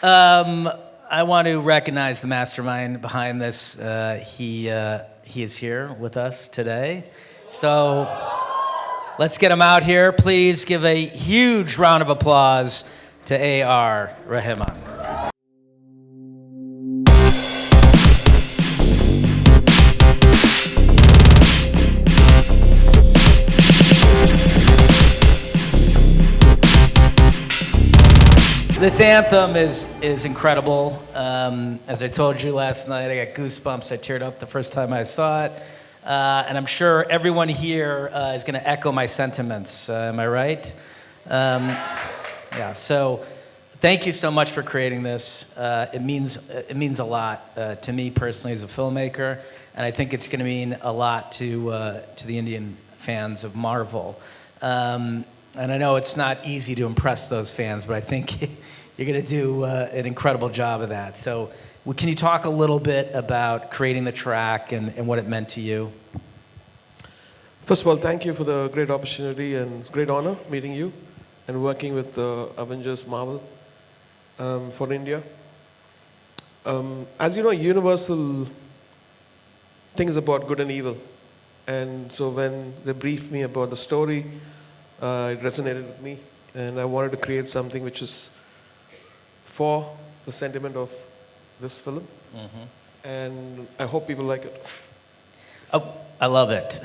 I want to recognize the mastermind behind this. He is here with us today. So let's get him out here. Please give a huge round of applause to A.R. Rahman. This anthem is incredible. As I told you last night, I got goosebumps. I teared up the first time I saw it. And I'm sure everyone here is going to echo my sentiments. Am I right? Yeah, so thank you so much for creating this. It means a lot to me personally as a filmmaker, and I think it's going to mean a lot to the Indian fans of Marvel. And I know it's not easy to impress those fans, but I think you're going to do an incredible job of that. So can you talk a little bit about creating the track and what it meant to you? First of all, thank you for the great opportunity, and it's a great honor meeting you and working with Avengers Marvel for India. As you know, Universal thinks about good and evil. And so when they briefed me about the story, it resonated with me, and I wanted to create something which is for the sentiment of this film, and I hope people like it. Oh, I love it.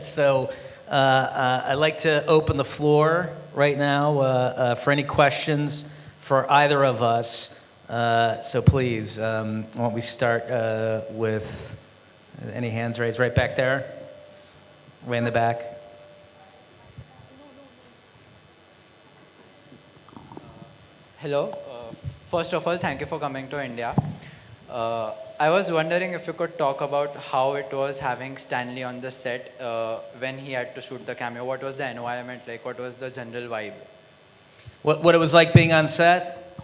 So I'd like to open the floor right now for any questions for either of us. So please, why don't we start with any hands raised right back there, way in the back. Hello. First of all, thank you for coming to India. I was wondering if you could talk about how it was having Stanley on the set when he had to shoot the cameo. What was the environment like? What was the general vibe? What it was like being on set?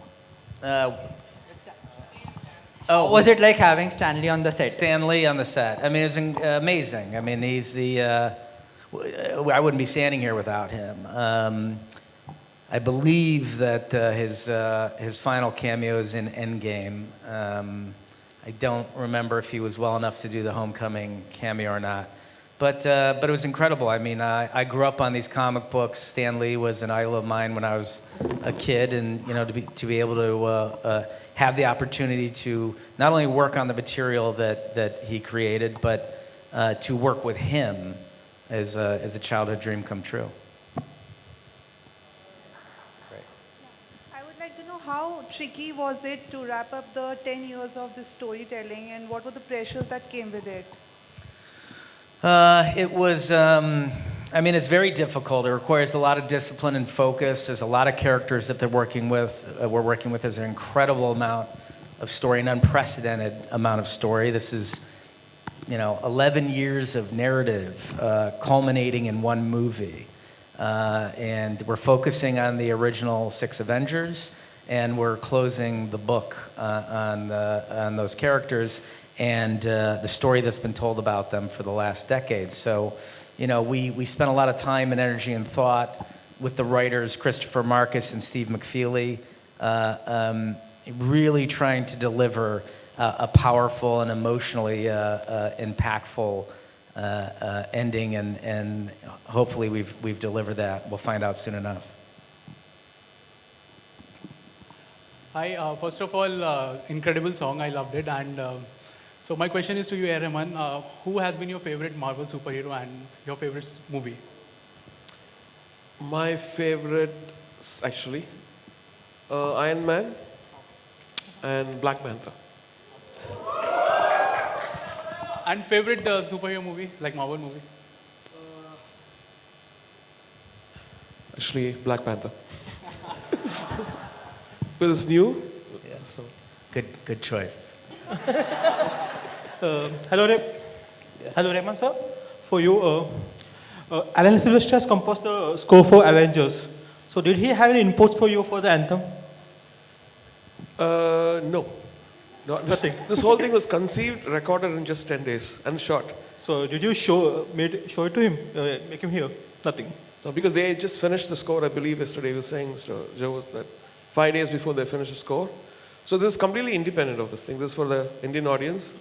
Was it like having Stanley on the set? Stanley on the set. I mean, it was amazing. I mean, he's the... I wouldn't be standing here without him. I believe that his final cameo is in Endgame. I don't remember if he was well enough to do the Homecoming cameo or not. But it was incredible. I mean, I grew up on these comic books. Stan Lee was an idol of mine when I was a kid, and to be able to have the opportunity to not only work on the material that he created, but to work with him as a childhood dream come true. How tricky was it to wrap up the 10 years of this storytelling, and what were the pressures that came with it? It was, I mean, it's very difficult. It requires a lot of discipline and focus. There's a lot of characters that we're working with. There's an incredible amount of story, an unprecedented amount of story. This is, 11 years of narrative culminating in one movie. And we're focusing on the original 6 Avengers, and we're closing the book on those characters and the story that's been told about them for the last decade. So, we spent a lot of time and energy and thought with the writers, Christopher Marcus and Steve McFeely, really trying to deliver a powerful and emotionally impactful ending, and hopefully we've delivered that. We'll find out soon enough. Hi, first of all, incredible song, I loved it. And so my question is to you, Rahman, who has been your favorite Marvel superhero and your favorite movie? My favorite, actually, Iron Man and Black Panther. And favorite superhero movie, like Marvel movie? Actually, Black Panther. Because it's new. Yeah. So. Good choice. Hello, Rahman sir. For you, Alan Silvestri has composed the score for Avengers. So did he have any inputs for you for the anthem? No. This whole thing was conceived, recorded in just 10 days, and shot. So did you show it to him, make him hear? Nothing. No, because they just finished the score, I believe yesterday he was saying, Mr. Joe, was that 5 days before they finished the score. So this is completely independent of this thing. This is for the Indian audience.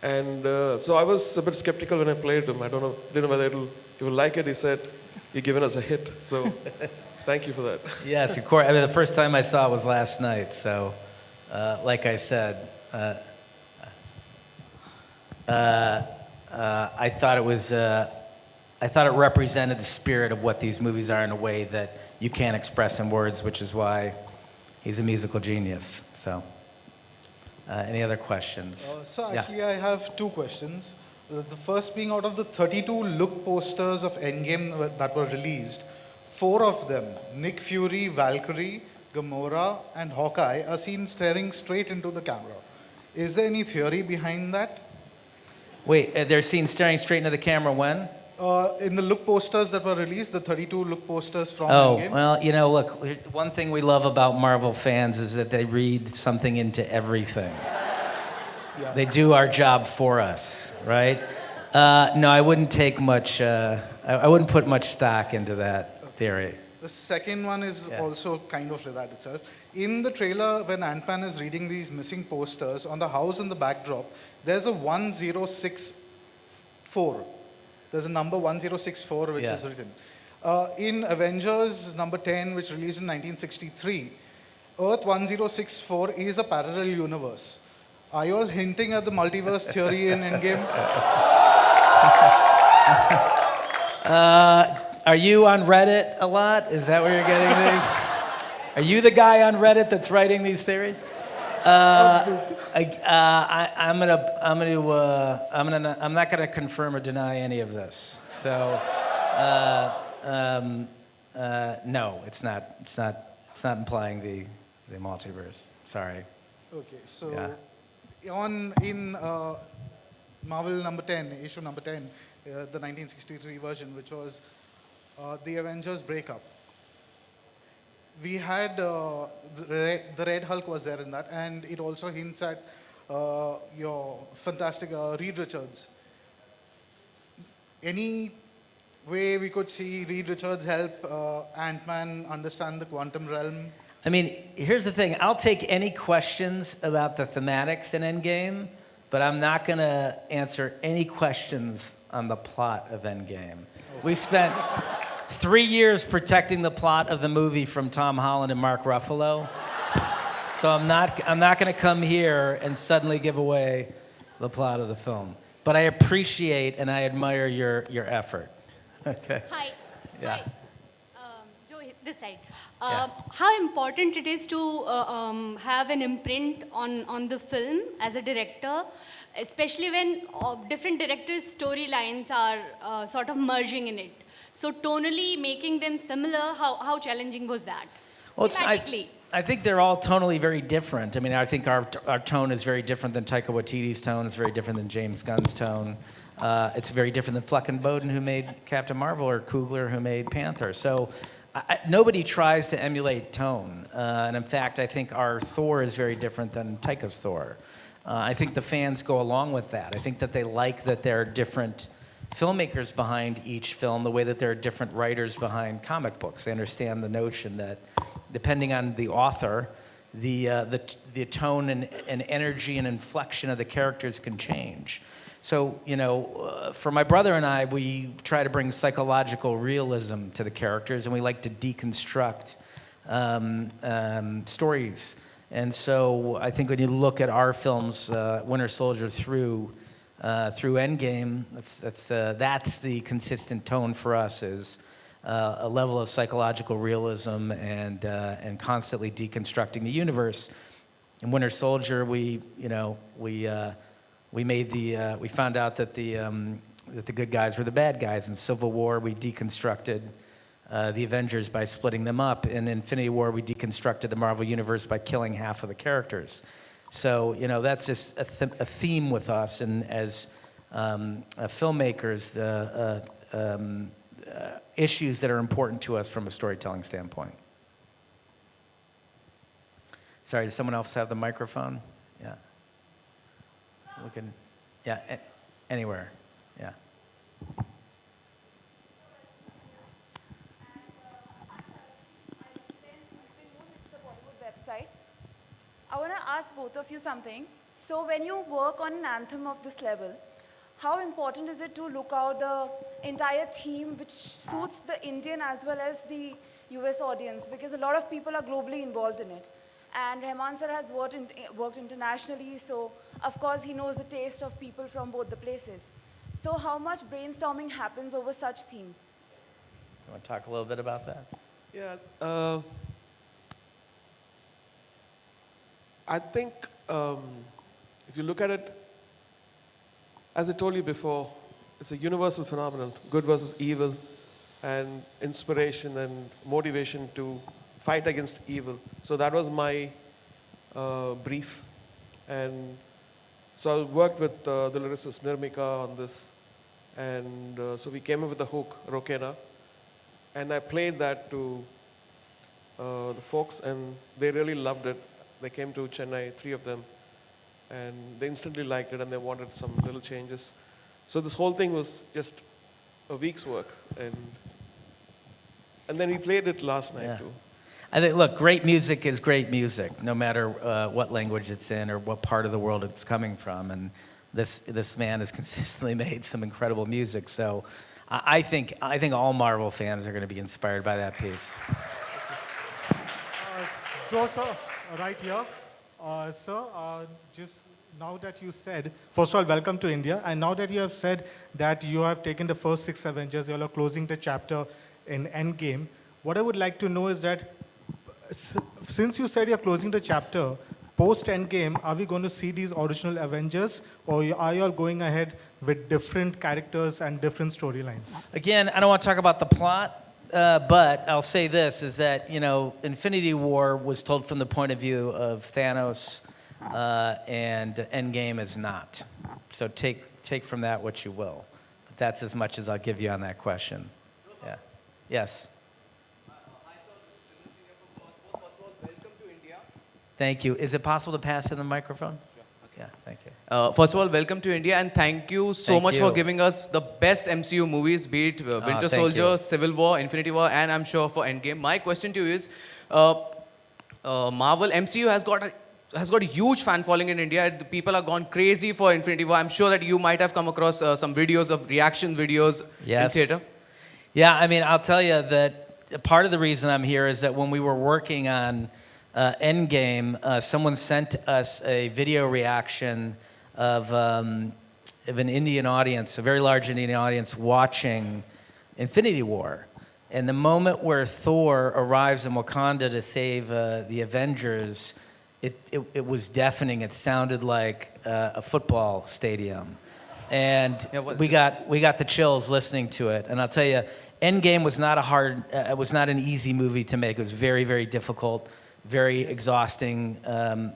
And so I was a bit skeptical when I played him. I didn't know whether he will like it. He said, "You're giving us a hit." So thank you for that. Yes, of course. I mean, the first time I saw it was last night. So, like I said, I thought it was. I thought it represented the spirit of what these movies are in a way that you can't express in words, which is why he's a musical genius. So, any other questions? So Yeah. actually, I have two questions. The first being, out of the 32 look posters of Endgame that were released, 4 of them, Nick Fury, Valkyrie, Gamora, and Hawkeye, are seen staring straight into the camera. Is there any theory behind that? Wait, they're seen staring straight into the camera when? In the look posters that were released, the 32 look posters from Oh, Endgame. well, you know, look, one thing we love about Marvel fans is that they read something into everything. Yeah. They do our job for us, right? No, I wouldn't take much, I wouldn't put much stock into that theory. The second one is Yeah. also kind of like that itself. In the trailer, when Ant-Man is reading these missing posters, on the house in the backdrop, there's a 1064. There's a number 1064 which Yeah. is written. In Avengers number 10, which released in 1963, Earth 1064 is a parallel universe. Are you all hinting at the multiverse theory in Endgame? Are you on Reddit a lot? Is that where you're getting these? Are you the guy on Reddit that's writing these theories? I'm not gonna confirm or deny any of this. So, no, it's not implying the multiverse. Sorry. Okay, so Yeah. in Marvel number 10, issue number 10, the 1963 version, which was the Avengers breakup, we had the Red Hulk was there in that, and it also hints at your fantastic Reed Richards. Any way we could see Reed Richards help Ant-Man understand the quantum realm? I mean, here's the thing. I'll take any questions about the thematics in Endgame, but I'm not going to answer any questions on the plot of Endgame. We spent 3 years protecting the plot of the movie from Tom Holland and Mark Ruffalo. So I'm not going to come here and suddenly give away the plot of the film. But I appreciate and I admire your effort. Okay. Hi. Yeah. Hi. Joe, this side. Yeah. How important it is to have an imprint on the film as a director, especially when different directors' storylines are sort of merging in it. So tonally making them similar, how challenging was that? Well, Thematically. I think they're all tonally very different. I mean, I think our tone is very different than Taika Waititi's tone. It's very different than James Gunn's tone. It's very different than Fleck and Bowden, who made Captain Marvel, or Coogler, who made Panther. So nobody tries to emulate tone. And in fact, I think our Thor is very different than Taika's Thor. I think the fans go along with that. I think that they like that there are different filmmakers behind each film, the way that there are different writers behind comic books. They understand the notion that depending on the author, the tone and energy and inflection of the characters can change. So, you know, for my brother and I, we try to bring psychological realism to the characters, and we like to deconstruct stories. And so I think when you look at our films, Winter Soldier through Endgame, that's the consistent tone for us, is a level of psychological realism and constantly deconstructing the universe. In Winter Soldier, we found out that the good guys were the bad guys. In Civil War, we deconstructed the Avengers by splitting them up. In Infinity War, we deconstructed the Marvel Universe by killing half of the characters. So, you know, that's just a theme with us, and as filmmakers, issues that are important to us from a storytelling standpoint. Sorry, does someone else have the microphone? Yeah. We can, yeah, anywhere, yeah. Website. I want to ask of you something. So when you work on an anthem of this level, how important is it to look out the entire theme which suits the Indian as well as the US audience? Because a lot of people are globally involved in it. And Rahman sir has worked internationally, so of course he knows the taste of people from both the places. So how much brainstorming happens over such themes? You want to talk a little bit about that? Yeah, I think if you look at it, as I told you before, it's a universal phenomenon, good versus evil, and inspiration and motivation to fight against evil. So that was my brief. And so I worked with the lyricist Nirmika on this. And so we came up with the hook, Rokena. And I played that to the folks, and they really loved it. They came to Chennai, 3 of them, and they instantly liked it, and they wanted some little changes. So this whole thing was just a week's work, and then we played it last night too. I think, look, great music is great music, no matter what language it's in or what part of the world it's coming from. And this man has consistently made some incredible music. So I think all Marvel fans are going to be inspired by that piece. Joe, sir, right here. Sir, just now that you said, first of all, welcome to India. And now that you have said that you have taken the first 6 Avengers, you are closing the chapter in Endgame, what I would like to know is that since you said you're closing the chapter, post-Endgame, are we going to see these original Avengers, or are you all going ahead with different characters and different storylines? Again, I don't want to talk about the plot, but I'll say this, is that, Infinity War was told from the point of view of Thanos, and Endgame is not. So take from that what you will. But that's as much as I'll give you on that question. Yeah. Yes. Thank you. Is it possible to pass in the microphone? Sure. Okay. Yeah, thank you. First of all, welcome to India, and thank you so much for giving us the best MCU movies, be it Winter Soldier, Civil War, Infinity War, and I'm sure for Endgame. My question to you is, Marvel MCU has got a huge fan following in India. People have gone crazy for Infinity War. I'm sure that you might have come across some videos of reaction videos in theater. Yeah, I mean, I'll tell you that part of the reason I'm here is that when we were working on Endgame, someone sent us a video reaction of an Indian audience, a very large Indian audience, watching Infinity War. And the moment where Thor arrives in Wakanda to save the Avengers, it was deafening. It sounded like a football stadium. And we got the chills listening to it. And I'll tell you, Endgame was not was not an easy movie to make. It was very, very difficult, very exhausting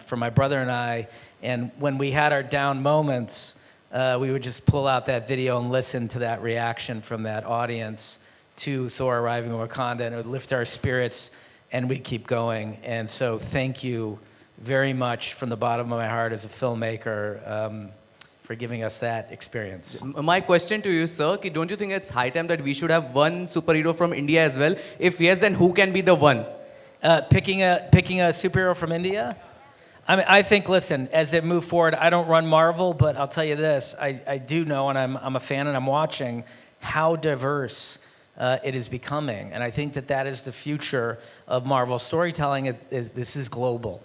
for my brother and I. And when we had our down moments, we would just pull out that video and listen to that reaction from that audience to Thor arriving in Wakanda, and it would lift our spirits, and we'd keep going. And so thank you very much from the bottom of my heart as a filmmaker for giving us that experience. My question to you, sir, don't you think it's high time that we should have one superhero from India as well? If yes, then who can be the one? Picking a superhero from India? I mean, I think, listen, as they move forward, I don't run Marvel, but I'll tell you this, I do know, and I'm a fan and I'm watching, how diverse it is becoming. And I think that is the future of Marvel storytelling. This is global.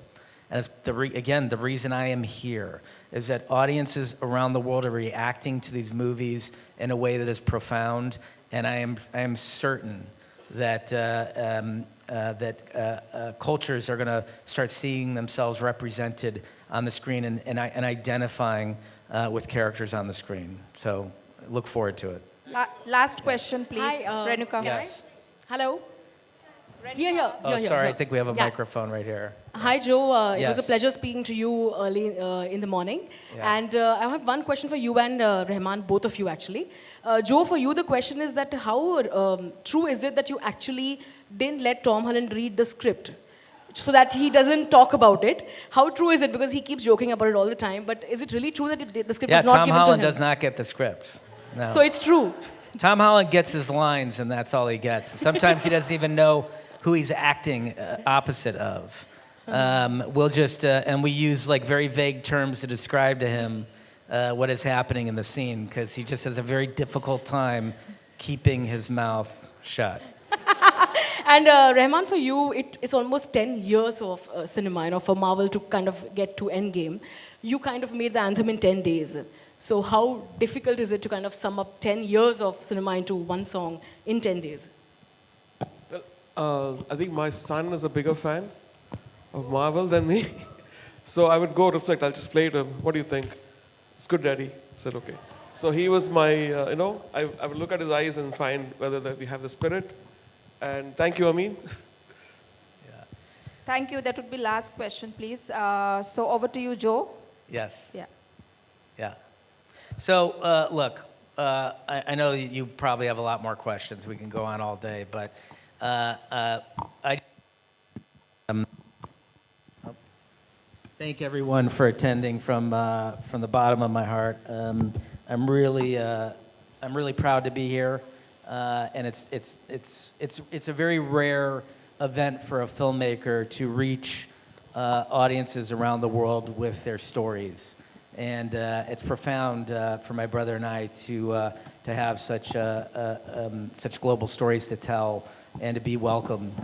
And it's again, the reason I am here is that audiences around the world are reacting to these movies in a way that is profound. And I am certain that cultures are going to start seeing themselves represented on the screen and identifying with characters on the screen. So look forward to it. Last question, please. Hi, Renuka. Yes. Hello? Here. Oh, sorry. I think we have a microphone right here. Hi, Joe. It was a Yes. pleasure speaking to you early in the morning. Yeah. And I have one question for you and Rahman, both of you actually. Joe, for you, the question is that how true is it that you actually didn't let Tom Holland read the script so that he doesn't talk about it? How true is it? Because he keeps joking about it all the time. But is it really true that the script was not Tom given to him? Holland does not get the script. No. So it's true. Tom Holland gets his lines, and that's all he gets. Sometimes he doesn't even know who he's acting opposite of. We'll just, and we use like very vague terms to describe to him what is happening in the scene, because he just has a very difficult time keeping his mouth shut. And Rahman, for you, it's almost 10 years of cinema, for Marvel to kind of get to Endgame. You kind of made the anthem in 10 days. So how difficult is it to kind of sum up 10 years of cinema into one song in 10 days? Well, I think my son is a bigger fan of Marvel than me. So I would go reflect. I'll just play to him. What do you think? It's good, Daddy. I said, okay. So he was my, I would look at his eyes and find whether that we have the spirit. And thank you, Amin. Thank you. That would be last question, please. So over to you, Joe. Yes. Yeah. Yeah. So, look, I know you probably have a lot more questions. We can go on all day, but thank everyone for attending from the bottom of my heart. I'm really proud to be here, and it's a very rare event for a filmmaker to reach audiences around the world with their stories. And it's profound for my brother and I to have such global stories to tell and to be welcomed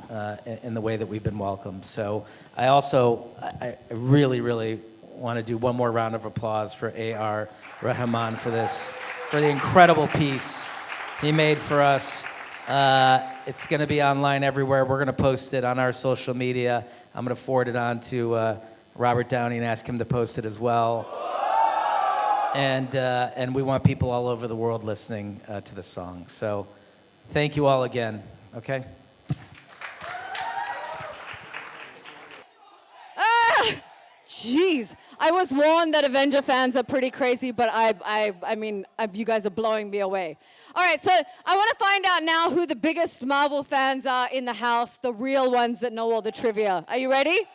in the way that we've been welcomed. So I really, really want to do one more round of applause for A.R. Rahman for the incredible piece he made for us. It's going to be online everywhere. We're going to post it on our social media. I'm going to forward it on to Robert Downey and ask him to post it as well. And we want people all over the world listening to the song. So thank you all again, okay? Jeez, I was warned that Avenger fans are pretty crazy, but I mean, you guys are blowing me away. All right, so I want to find out now who the biggest Marvel fans are in the house, the real ones that know all the trivia. Are you ready?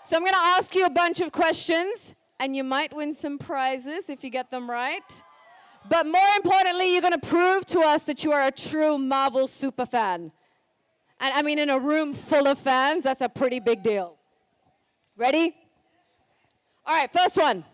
So I'm going to ask you a bunch of questions, and you might win some prizes if you get them right. But more importantly, you're going to prove to us that you are a true Marvel super fan. And I mean, in a room full of fans, that's a pretty big deal. Ready? All right, first one.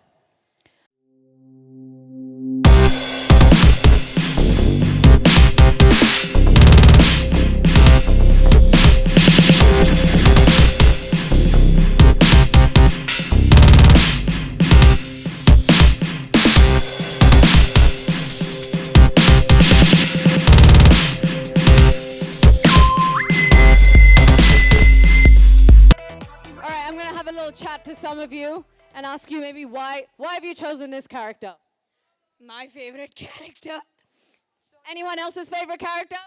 Chat to some of you and ask you maybe why have you chosen this character? My favorite character. Anyone else's favorite character?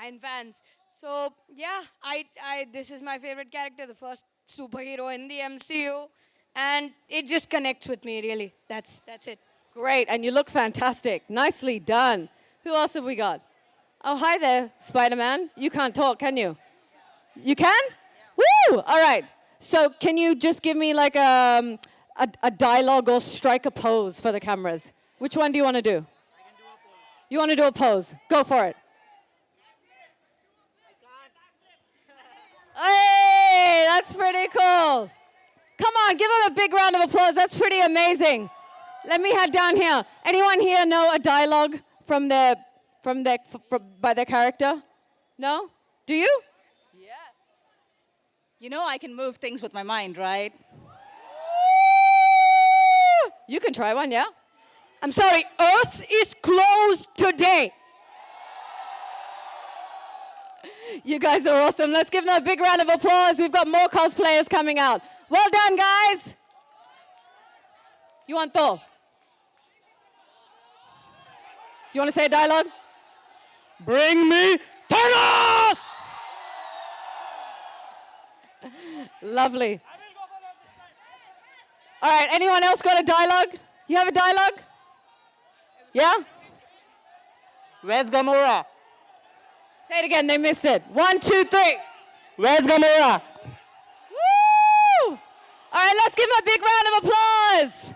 Iron fans. So yeah, this is my favorite character, the first superhero in the MCU, and it just connects with me really. That's it. Great, and you look fantastic. Nicely done. Who else have we got? Oh, hi there, Spider-Man. You can't talk, can you? You can? Woo! All right. So can you just give me like a dialogue or strike a pose for the cameras? Which one do you want to do? I can do a pose. You want to do a pose? Go for it. Hey, that's pretty cool. Come on, give them a big round of applause. That's pretty amazing. Let me head down here. Anyone here know a dialogue by their character? No? Do you? You know I can move things with my mind, right? You can try one, yeah? I'm sorry, Earth is closed today. You guys are awesome. Let's give them a big round of applause. We've got more cosplayers coming out. Well done, guys. You want Thor? You want to say a dialogue? Bring me Thanos! Lovely. All right, anyone else got a dialogue? You have a dialogue? Yeah? Where's Gamora? Say it again, they missed it. 1, 2, 3. Where's Gamora? Woo! All right, let's give them a big round of applause.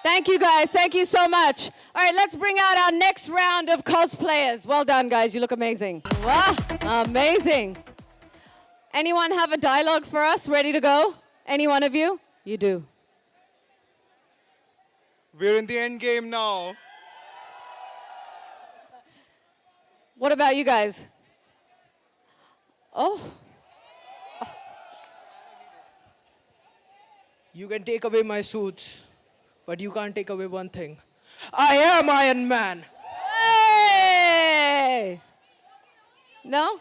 Thank you, guys. Thank you so much. All right, let's bring out our next round of cosplayers. Well done, guys. You look amazing. Wow, amazing. Anyone have a dialogue for us ready to go? Any one of you? You do. We're in the end game now. What about you guys? Oh. You can take away my suits, but you can't take away one thing. I am Iron Man. Hey! No?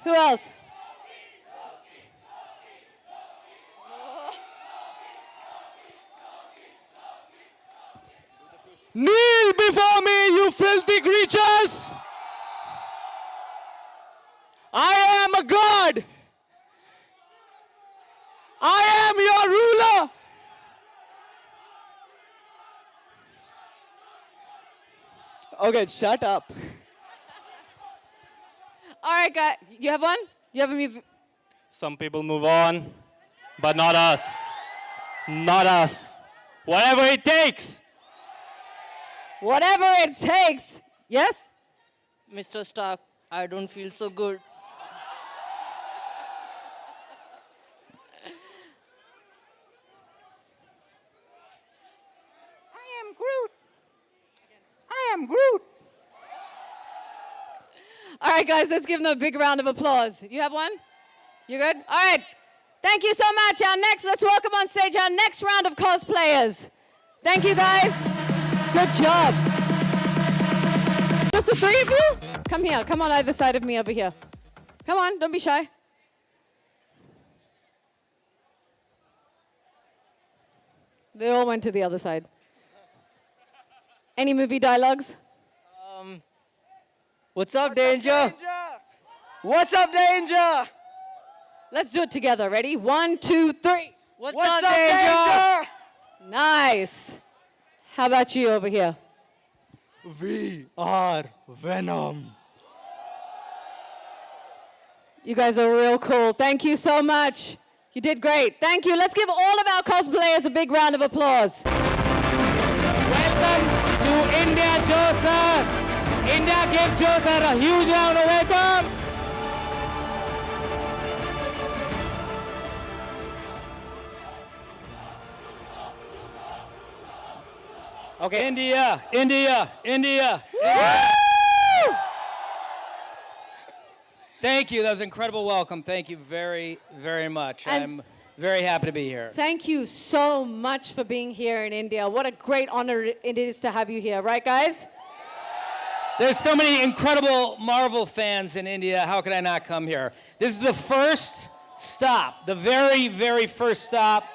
Who else? Kneel before me, you filthy creatures! I am a god! I am your ruler! Okay, shut up. All right, guys. You have one? You have a move? Some people move on, but not us. Not us. Whatever it takes. Whatever it takes. Yes? Mr. Stark, I don't feel so good. I am Groot. I am Groot. All right, guys, let's give them a big round of applause. You have one? You good? All right. Thank you so much. Let's welcome on stage our next round of cosplayers. Thank you, guys. Good job. Just the three of you? Come here. Come on either side of me over here. Come on, don't be shy. They all went to the other side. Any movie dialogues? What's up, Danger? What's up, Danger? Let's do it together. Ready? 1, 2, 3. What's up, Danger? Nice. How about you over here? We are Venom. You guys are real cool. Thank you so much. You did great. Thank you. Let's give all of our cosplayers a big round of applause. Welcome to India, Joe sir. India, give Joe sir a huge round of welcome. Okay. India, India, India. Thank you. That was an incredible welcome. Thank you very, very much. And I'm very happy to be here. thank you so much for being here in India. What a great honor it is to have you here. Right, guys? There's so many incredible Marvel fans in India. How could I not come here? This is the first stop, the very, very first stop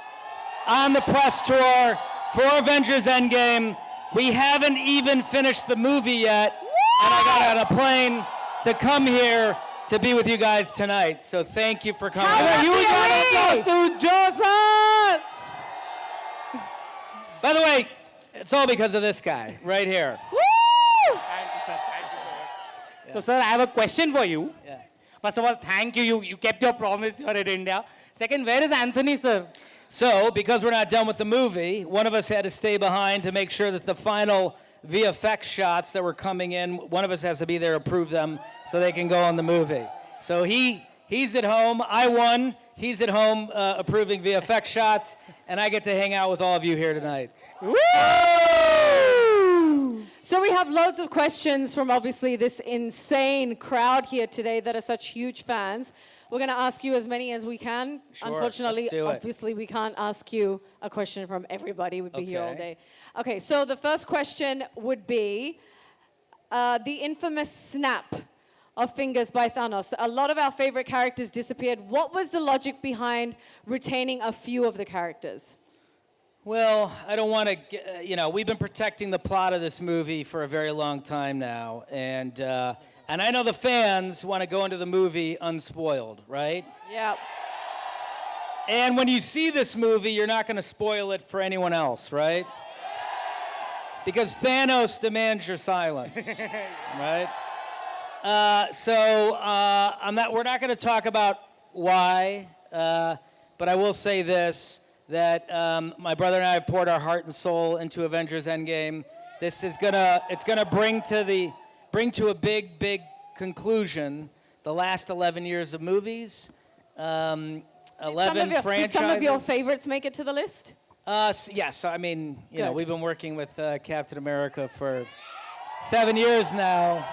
on the press tour for Avengers Endgame. We haven't even finished the movie yet, and I got on a plane to come here to be with you guys tonight. So thank you for coming. A huge round of applause to Joe sir. By the way, it's all because of this guy right here. Thank you, sir. Thank you so much. So, sir, I have a question for you. Yeah. First of all, thank you. You kept your promise. You're in India. Second, where is Anthony, sir? So, because we're not done with the movie, one of us had to stay behind to make sure that the final VFX shots that were coming in, one of us has to be there to approve them so they can go on the movie. So he's at home. I won. He's at home approving VFX shots, and I get to hang out with all of you here tonight. So we have loads of questions from obviously this insane crowd here today that are such huge fans. We're going to ask you as many as we can. Sure, Unfortunately, let's do it. obviously, we can't ask you a question from everybody. We'd be here all Okay. day. Okay, so the first question would be the infamous snap of fingers by Thanos. A lot of our favorite characters disappeared. What was the logic behind retaining a few of the characters? Well, I don't want to, we've been protecting the plot of this movie for a very long time now, and I know the fans want to go into the movie unspoiled, right? Yeah. And when you see this movie, you're not going to spoil it for anyone else, right? Because Thanos demands your silence, right? We're not going to talk about why, but I will say this. that my brother and I have poured our heart and soul into Avengers Endgame. This is gonna bring to a big conclusion the last 11 years of movies, 11 franchises. Did some of your favorites make it to the list? Yes, I mean, you know, Good. we've been working with Captain America for 7 years now.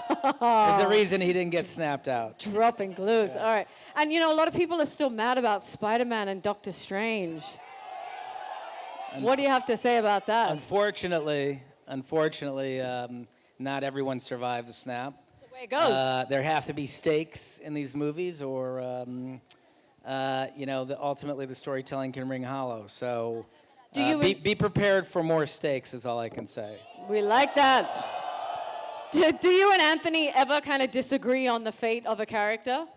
There's a reason he didn't get snapped out. Dropping glues. All right. And you know, a lot of people are still mad about Spider-Man and Doctor Strange. What do you have to say about that? Unfortunately, not everyone survived the snap. That's the way it goes. There have to be stakes in these movies, or you know, ultimately the storytelling can ring hollow. So be prepared for more stakes, is all I can say. We like that. Do you and Anthony ever kind of disagree on the fate of a character?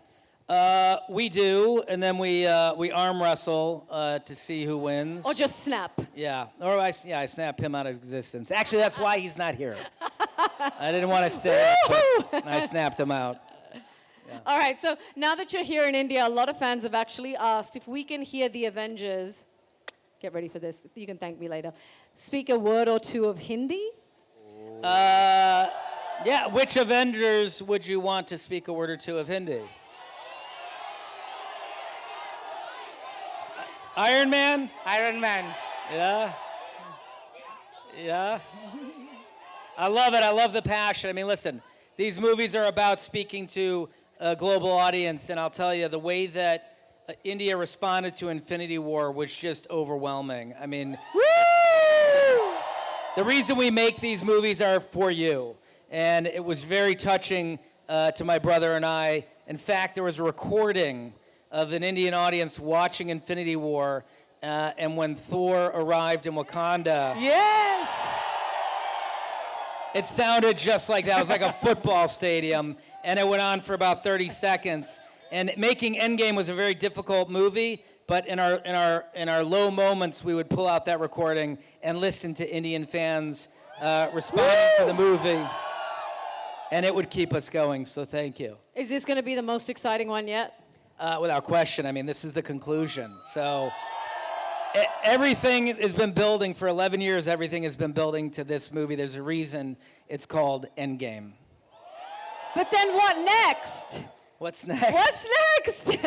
We do, and then we arm wrestle to see who wins. Or just snap? Yeah, or I snap him out of existence. Actually, that's why he's not here. I didn't want to say it, but I snapped him out. Yeah. All right, so now that you're here in India, a lot of fans have actually asked if we can hear the Avengers, get ready for this, you can thank me later, speak a word or two of Hindi? Yeah, which Avengers would you want to speak a word or two of Hindi? Iron Man? Iron Man. Yeah. Yeah. I love it. I love the passion. I mean, listen, these movies are about speaking to a global audience, and I'll tell you, the way that India responded to Infinity War was just overwhelming. I mean, the reason we make these movies are for you, and it was very touching to my brother and I. In fact, there was a recording of an Indian audience watching Infinity War, and when Thor arrived in Wakanda. Yes! It sounded just like that. It was like a football stadium, and it went on for about 30 seconds. And making Endgame was a very difficult movie, but in our low moments, we would pull out that recording and listen to Indian fans responding to the movie, and it would keep us going. So thank you. Is this going to be the most exciting one yet? Without question. I mean, this is the conclusion. So everything has been building for 11 years. Everything has been building to this movie. There's a reason it's called Endgame. But then what next? What's next? What's next?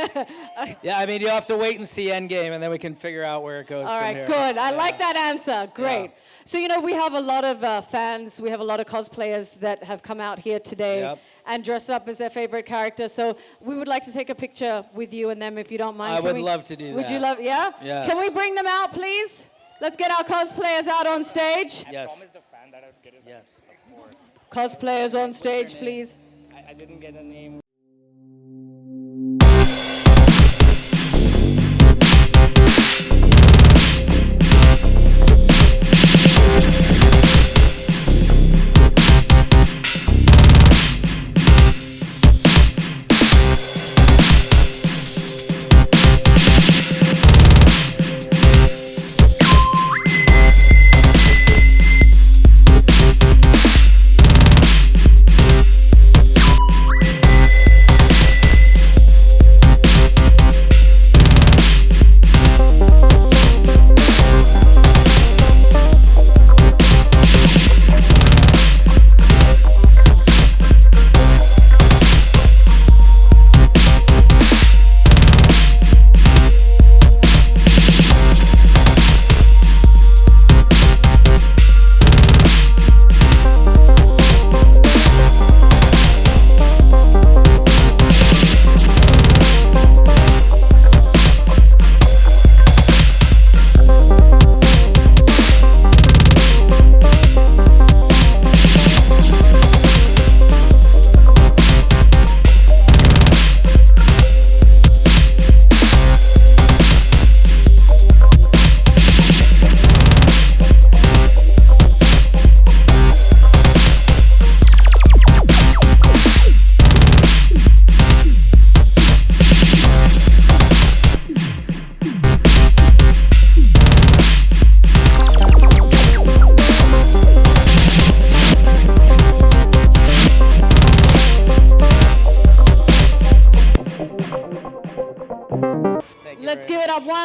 Yeah, I mean, you have to wait and see Endgame, and then we can figure out where it goes All from right, here. good. I like that answer. Great. So, you know, we have a lot of fans. We have a lot of cosplayers that have come out here today and dressed up as their favorite character. So we would like to take a picture with you and them, if you don't mind. I would love to do that. Would you love, yeah? Yes. Can we bring them out, please? Let's get our cosplayers out on stage. Yes. I promised a fan that I'd get his Yes. Of course. Cosplayers on stage, please. I didn't get a name.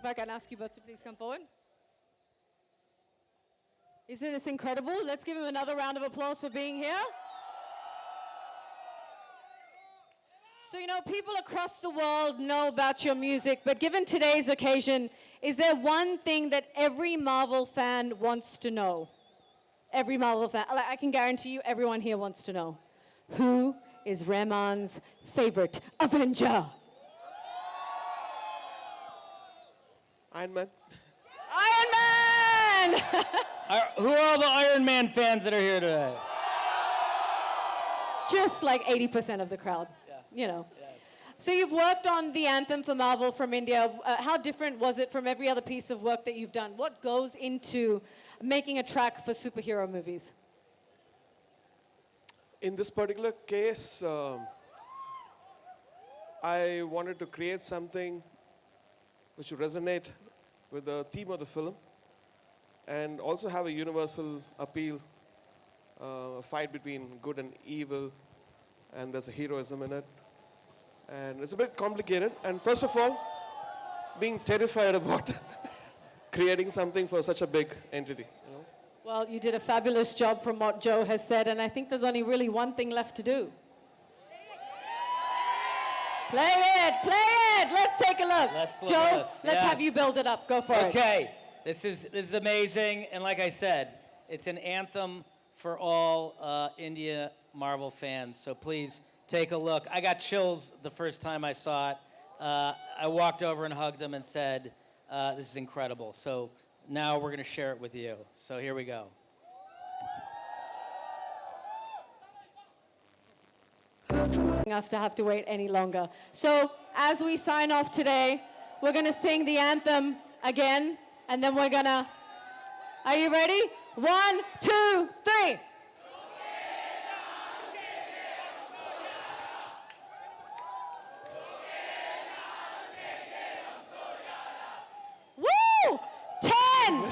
if I can ask you both to please come forward. Isn't this incredible? Let's give him another round of applause for being here. So, you know, people across the world know about your music, but given today's occasion, is there one thing that every Marvel fan wants to know? Every Marvel fan. I can guarantee you everyone here wants to know. Who is Rahman's favorite Avenger? Iron Man. Iron Man! Who are all the Iron Man fans that are here today? Just like 80% of the crowd, you know. So you've worked on the anthem for Marvel from India. How different was it from every other piece of work that you've done? What goes into making a track for superhero movies? In this particular case, I wanted to create something which would resonate with the theme of the film and also have a universal appeal, a fight between good and evil, and there's a heroism in it. And it's a bit complicated. And first of all, being terrified about creating something for such a big entity. You know? Well, you did a fabulous job from what Joe has said, and I think there's only really one thing left to do. Play it! Let's take a look. Let's look Joe, at this. let's have Yes. you build it up. Go for it. Okay, this is amazing, and like I said, it's an anthem for all India Marvel fans. So please take a look. I got chills the first time I saw it. I walked over and hugged him and said, "This is incredible." So now we're going to share it with you. So here we go. Us to have to wait any longer. So as we sign off today, we're going to sing the anthem again, and then we're going to... Are you ready? 1, 2, 3. Woo! 10,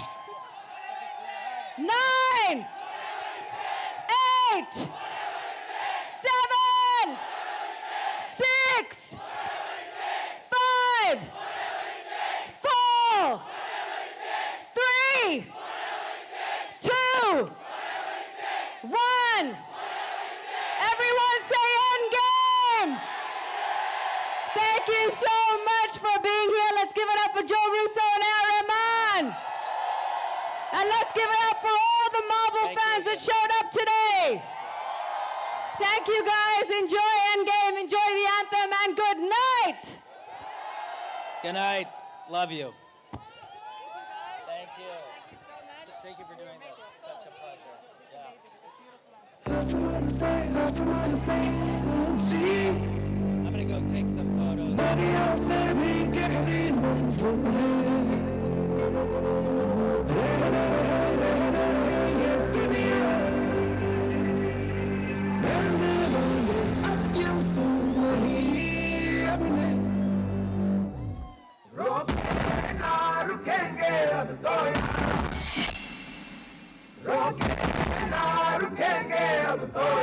9, 8, 7, 6, 5, 4, 3, 2, 1. Everyone say Endgame! Thank you so much for being here. Let's give it up for Joe Russo and Rahman. And let's give it up for all the Marvel fans that showed up today. Thank you guys. Enjoy Endgame, enjoy the anthem, and good night. Good night. Love you. Thank you. Thank you for doing this. Such a pleasure. I'm gonna go take some photos. रुकेंगे अब तो